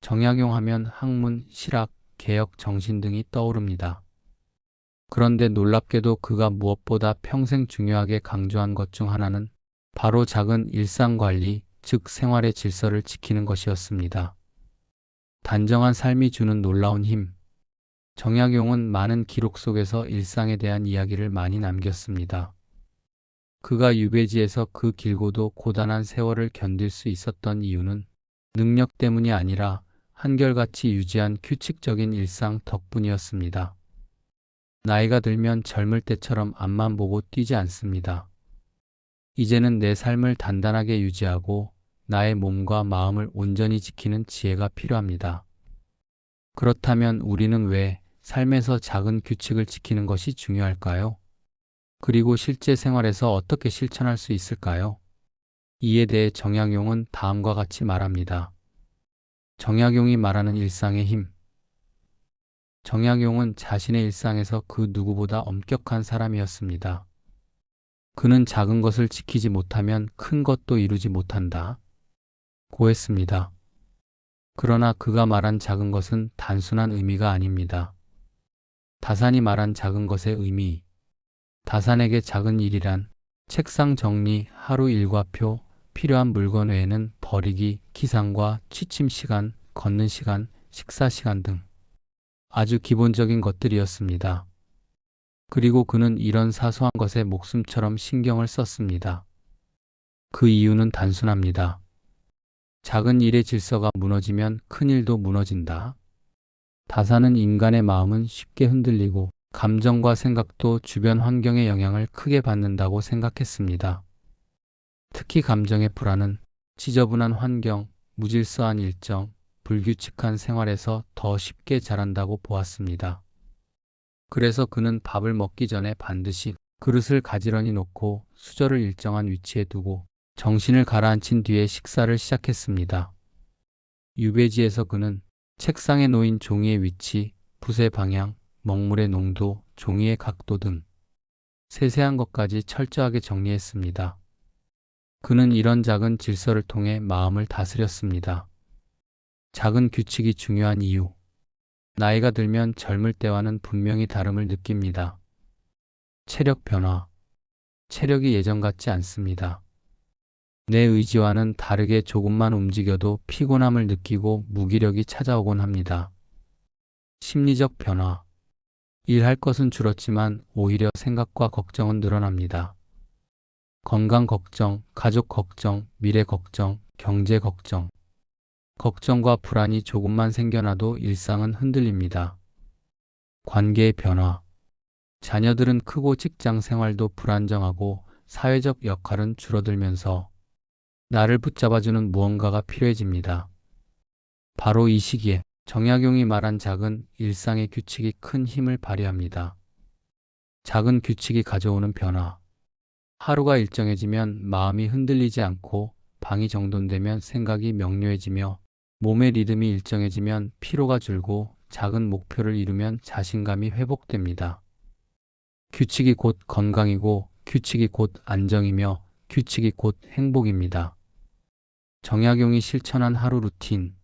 정약용 하면 학문, 실학, 개혁, 정신 등이 떠오릅니다. 그런데 놀랍게도 그가 무엇보다 평생 중요하게 강조한 것 중 하나는 바로 작은 일상관리, 즉 생활의 질서를 지키는 것이었습니다. 단정한 삶이 주는 놀라운 힘. 정약용은 많은 기록 속에서 일상에 대한 이야기를 많이 남겼습니다. 그가 유배지에서 그 길고도 고단한 세월을 견딜 수 있었던 이유는 능력 때문이 아니라 한결같이 유지한 규칙적인 일상 덕분이었습니다. 나이가 들면 젊을 때처럼 앞만 보고 뛰지 않습니다. 이제는 내 삶을 단단하게 유지하고 나의 몸과 마음을 온전히 지키는 지혜가 필요합니다. 그렇다면 우리는 왜 삶에서 작은 규칙을 지키는 것이 중요할까요? 그리고 실제 생활에서 어떻게 실천할 수 있을까요? 이에 대해 정약용은 다음과 같이 말합니다. 정약용이 말하는 일상의 힘. 정약용은 자신의 일상에서 그 누구보다 엄격한 사람이었습니다. 그는 작은 것을 지키지 못하면 큰 것도 이루지 못한다 고 했습니다. 그러나 그가 말한 작은 것은 단순한 의미가 아닙니다. 다산이 말한 작은 것의 의미. 다산에게 작은 일이란 책상 정리, 하루 일과표, 필요한 물건 외에는 버리기, 기상과 취침 시간, 걷는 시간, 식사 시간 등 아주 기본적인 것들이었습니다. 그리고 그는 이런 사소한 것에 목숨처럼 신경을 썼습니다. 그 이유는 단순합니다. 작은 일의 질서가 무너지면 큰 일도 무너진다. 다산은 인간의 마음은 쉽게 흔들리고 감정과 생각도 주변 환경의 영향을 크게 받는다고 생각했습니다. 특히 감정의 불안은 지저분한 환경, 무질서한 일정, 불규칙한 생활에서 더 쉽게 자란다고 보았습니다. 그래서 그는 밥을 먹기 전에 반드시 그릇을 가지런히 놓고 수저를 일정한 위치에 두고 정신을 가라앉힌 뒤에 식사를 시작했습니다. 유배지에서 그는 책상에 놓인 종이의 위치, 붓의 방향, 먹물의 농도, 종이의 각도 등 세세한 것까지 철저하게 정리했습니다. 그는 이런 작은 질서를 통해 마음을 다스렸습니다. 작은 규칙이 중요한 이유. 나이가 들면 젊을 때와는 분명히 다름을 느낍니다. 체력 변화. 체력이 예전 같지 않습니다. 내 의지와는 다르게 조금만 움직여도 피곤함을 느끼고 무기력이 찾아오곤 합니다. 심리적 변화. 일할 것은 줄었지만 오히려 생각과 걱정은 늘어납니다. 건강 걱정, 가족 걱정, 미래 걱정, 경제 걱정. 걱정과 불안이 조금만 생겨나도 일상은 흔들립니다. 관계의 변화. 자녀들은 크고 직장 생활도 불안정하고 사회적 역할은 줄어들면서 나를 붙잡아주는 무언가가 필요해집니다. 바로 이 시기에 정약용이 말한 작은 일상의 규칙이 큰 힘을 발휘합니다. 작은 규칙이 가져오는 변화. 하루가 일정해지면 마음이 흔들리지 않고 방이 정돈되면 생각이 명료해지며 몸의 리듬이 일정해지면 피로가 줄고 작은 목표를 이루면 자신감이 회복됩니다. 규칙이 곧 건강이고 규칙이 곧 안정이며 규칙이 곧 행복입니다. 정약용이 실천한 하루 루틴.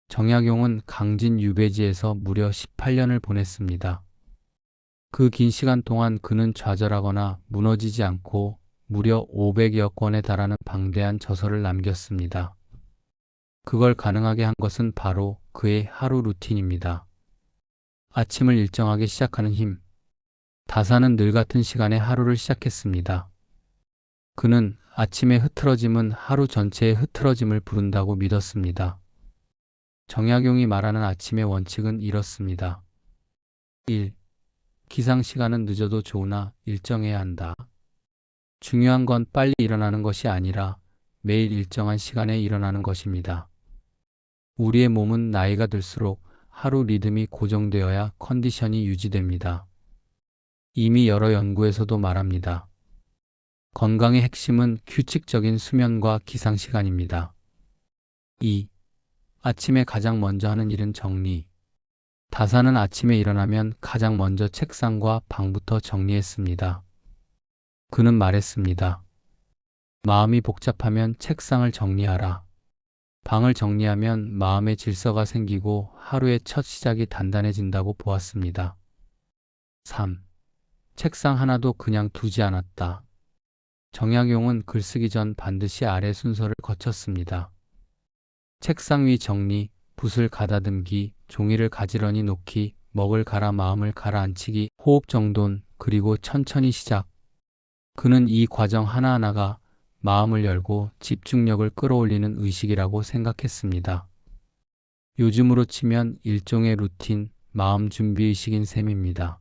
정약용은 강진 유배지에서 무려 18년을 보냈습니다. 그 긴 시간 동안 그는 좌절하거나 무너지지 않고 무려 500여 권에 달하는 방대한 저서를 남겼습니다. 그걸 가능하게 한 것은 바로 그의 하루 루틴입니다. 아침을 일정하게 시작하는 힘. 다산은 늘 같은 시간에 하루를 시작했습니다. 그는 아침의 흐트러짐은 하루 전체의 흐트러짐을 부른다고 믿었습니다. 정약용이 말하는 아침의 원칙은 이렇습니다. 1. 기상시간은 늦어도 좋으나 일정해야 한다. 중요한 건 빨리 일어나는 것이 아니라 매일 일정한 시간에 일어나는 것입니다. 우리의 몸은 나이가 들수록 하루 리듬이 고정되어야 컨디션이 유지됩니다. 이미 여러 연구에서도 말합니다. 건강의 핵심은 규칙적인 수면과 기상시간입니다. 2. 아침에 가장 먼저 하는 일은 정리. 다산은 아침에 일어나면 가장 먼저 책상과 방부터 정리했습니다. 그는 말했습니다. 마음이 복잡하면 책상을 정리하라. 방을 정리하면 마음의 질서가 생기고 하루의 첫 시작이 단단해진다고 보았습니다. 3. 책상 하나도 그냥 두지 않았다. 정약용은 글쓰기 전 반드시 아래 순서를 거쳤습니다. 책상 위 정리, 붓을 가다듬기, 종이를 가지런히 놓기, 먹을 갈아 마음을 가라앉히기, 호흡 정돈, 그리고 천천히 시작. 그는 이 과정 하나하나가 마음을 열고 집중력을 끌어올리는 의식이라고 생각했습니다. 요즘으로 치면 일종의 루틴, 마음 준비 의식인 셈입니다.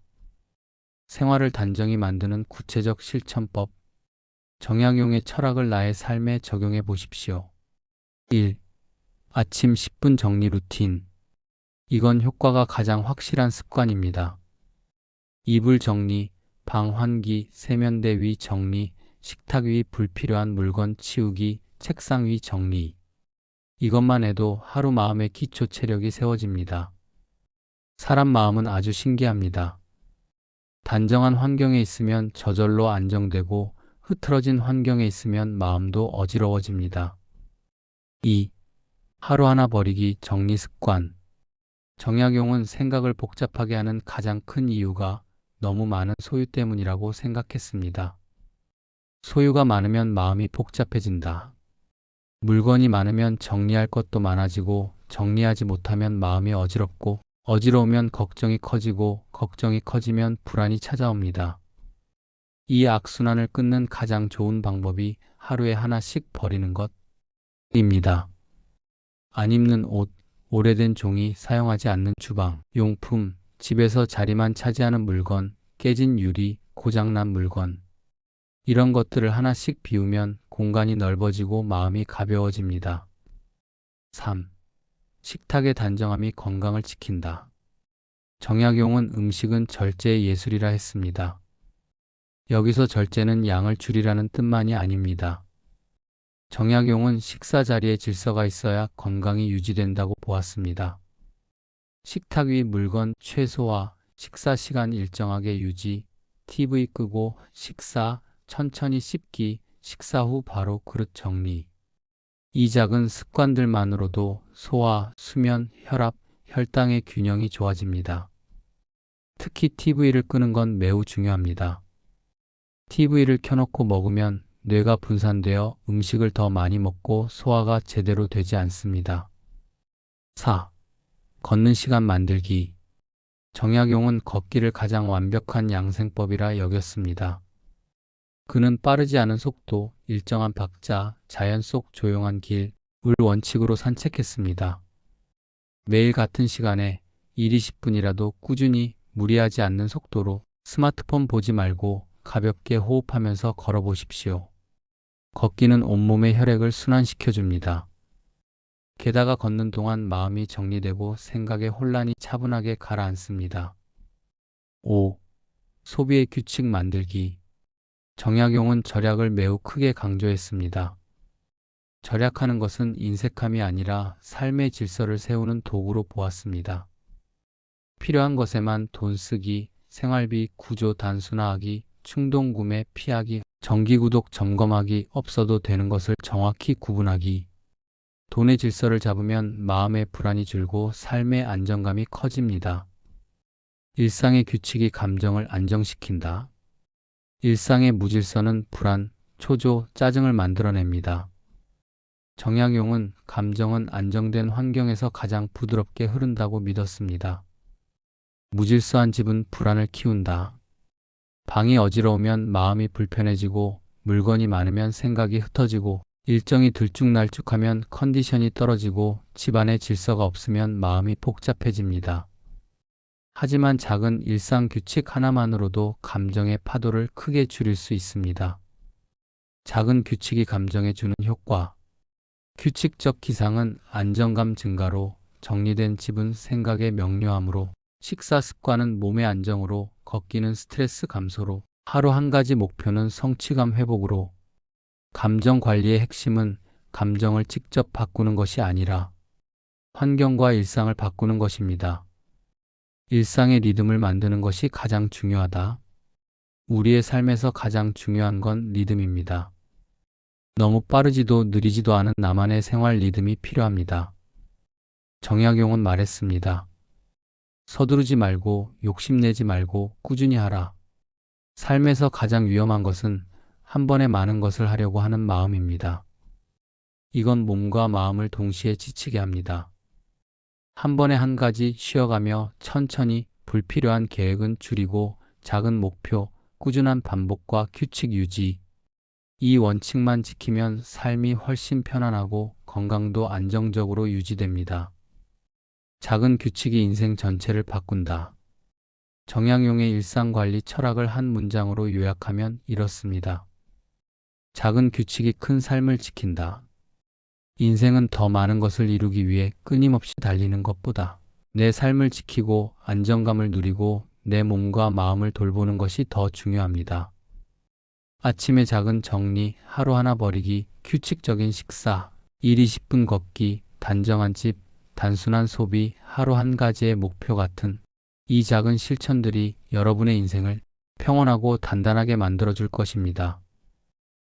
생활을 단정히 만드는 구체적 실천법. 정약용의 철학을 나의 삶에 적용해 보십시오. 1. 아침 10분 정리 루틴. 이건 효과가 가장 확실한 습관입니다. 이불 정리, 방 환기, 세면대 위 정리, 식탁 위 불필요한 물건 치우기, 책상 위 정리. 이것만 해도 하루 마음의 기초 체력이 세워집니다. 사람 마음은 아주 신기합니다. 단정한 환경에 있으면 저절로 안정되고 흐트러진 환경에 있으면 마음도 어지러워집니다. 2. 하루 하나 버리기 정리 습관. 정약용은 생각을 복잡하게 하는 가장 큰 이유가 너무 많은 소유 때문이라고 생각했습니다. 소유가 많으면 마음이 복잡해진다. 물건이 많으면 정리할 것도 많아지고 정리하지 못하면 마음이 어지럽고 어지러우면 걱정이 커지고 걱정이 커지면 불안이 찾아옵니다. 이 악순환을 끊는 가장 좋은 방법이 하루에 하나씩 버리는 것입니다. 안 입는 옷, 오래된 종이, 사용하지 않는 주방, 용품, 집에서 자리만 차지하는 물건, 깨진 유리, 고장난 물건. 이런 것들을 하나씩 비우면 공간이 넓어지고 마음이 가벼워집니다. 3. 식탁의 단정함이 건강을 지킨다. 정약용은 음식은 절제의 예술이라 했습니다. 여기서 절제는 양을 줄이라는 뜻만이 아닙니다. 정약용은 식사 자리에 질서가 있어야 건강이 유지된다고 보았습니다. 식탁 위 물건 최소화, 식사 시간 일정하게 유지, TV 끄고 식사, 천천히 씹기, 식사 후 바로 그릇 정리. 이 작은 습관들만으로도 소화, 수면, 혈압, 혈당의 균형이 좋아집니다. 특히 TV를 끄는 건 매우 중요합니다. TV를 켜놓고 먹으면 뇌가 분산되어 음식을 더 많이 먹고 소화가 제대로 되지 않습니다. 4. 걷는 시간 만들기. 정약용은 걷기를 가장 완벽한 양생법이라 여겼습니다. 그는 빠르지 않은 속도, 일정한 박자, 자연 속 조용한 길을 원칙으로 산책했습니다. 매일 같은 시간에 1, 20분이라도 꾸준히 무리하지 않는 속도로 스마트폰 보지 말고 가볍게 호흡하면서 걸어보십시오. 걷기는 온몸의 혈액을 순환시켜줍니다. 게다가 걷는 동안 마음이 정리되고 생각의 혼란이 차분하게 가라앉습니다. 5. 소비의 규칙 만들기. 정약용은 절약을 매우 크게 강조했습니다. 절약하는 것은 인색함이 아니라 삶의 질서를 세우는 도구로 보았습니다. 필요한 것에만 돈 쓰기, 생활비 구조 단순화하기, 충동 구매 피하기, 정기구독 점검하기, 없어도 되는 것을 정확히 구분하기. 돈의 질서를 잡으면 마음의 불안이 줄고 삶의 안정감이 커집니다. 일상의 규칙이 감정을 안정시킨다. 일상의 무질서는 불안, 초조, 짜증을 만들어냅니다. 정약용은 감정은 안정된 환경에서 가장 부드럽게 흐른다고 믿었습니다. 무질서한 집은 불안을 키운다. 방이 어지러우면 마음이 불편해지고 물건이 많으면 생각이 흩어지고 일정이 들쭉날쭉하면 컨디션이 떨어지고 집안에 질서가 없으면 마음이 복잡해집니다. 하지만 작은 일상 규칙 하나만으로도 감정의 파도를 크게 줄일 수 있습니다. 작은 규칙이 감정에 주는 효과. 규칙적 기상은 안정감 증가로, 정리된 집은 생각의 명료함으로, 식사 습관은 몸의 안정으로, 걷기는 스트레스 감소로, 하루 한 가지 목표는 성취감 회복으로. 감정 관리의 핵심은 감정을 직접 바꾸는 것이 아니라 환경과 일상을 바꾸는 것입니다. 일상의 리듬을 만드는 것이 가장 중요하다. 우리의 삶에서 가장 중요한 건 리듬입니다. 너무 빠르지도 느리지도 않은 나만의 생활 리듬이 필요합니다. 정약용은 말했습니다. 서두르지 말고 욕심내지 말고 꾸준히 하라. 삶에서 가장 위험한 것은 한 번에 많은 것을 하려고 하는 마음입니다. 이건 몸과 마음을 동시에 지치게 합니다. 한 번에 한 가지 쉬어가며 천천히 불필요한 계획은 줄이고 작은 목표, 꾸준한 반복과 규칙 유지. 이 원칙만 지키면 삶이 훨씬 편안하고 건강도 안정적으로 유지됩니다. 작은 규칙이 인생 전체를 바꾼다. 정약용의 일상관리 철학을 한 문장으로 요약하면 이렇습니다. 작은 규칙이 큰 삶을 지킨다. 인생은 더 많은 것을 이루기 위해 끊임없이 달리는 것보다 내 삶을 지키고 안정감을 누리고 내 몸과 마음을 돌보는 것이 더 중요합니다. 아침의 작은 정리, 하루 하나 버리기, 규칙적인 식사, 일 20분 걷기, 단정한 집, 단순한 소비, 하루 한 가지의 목표 같은 이 작은 실천들이 여러분의 인생을 평온하고 단단하게 만들어줄 것입니다.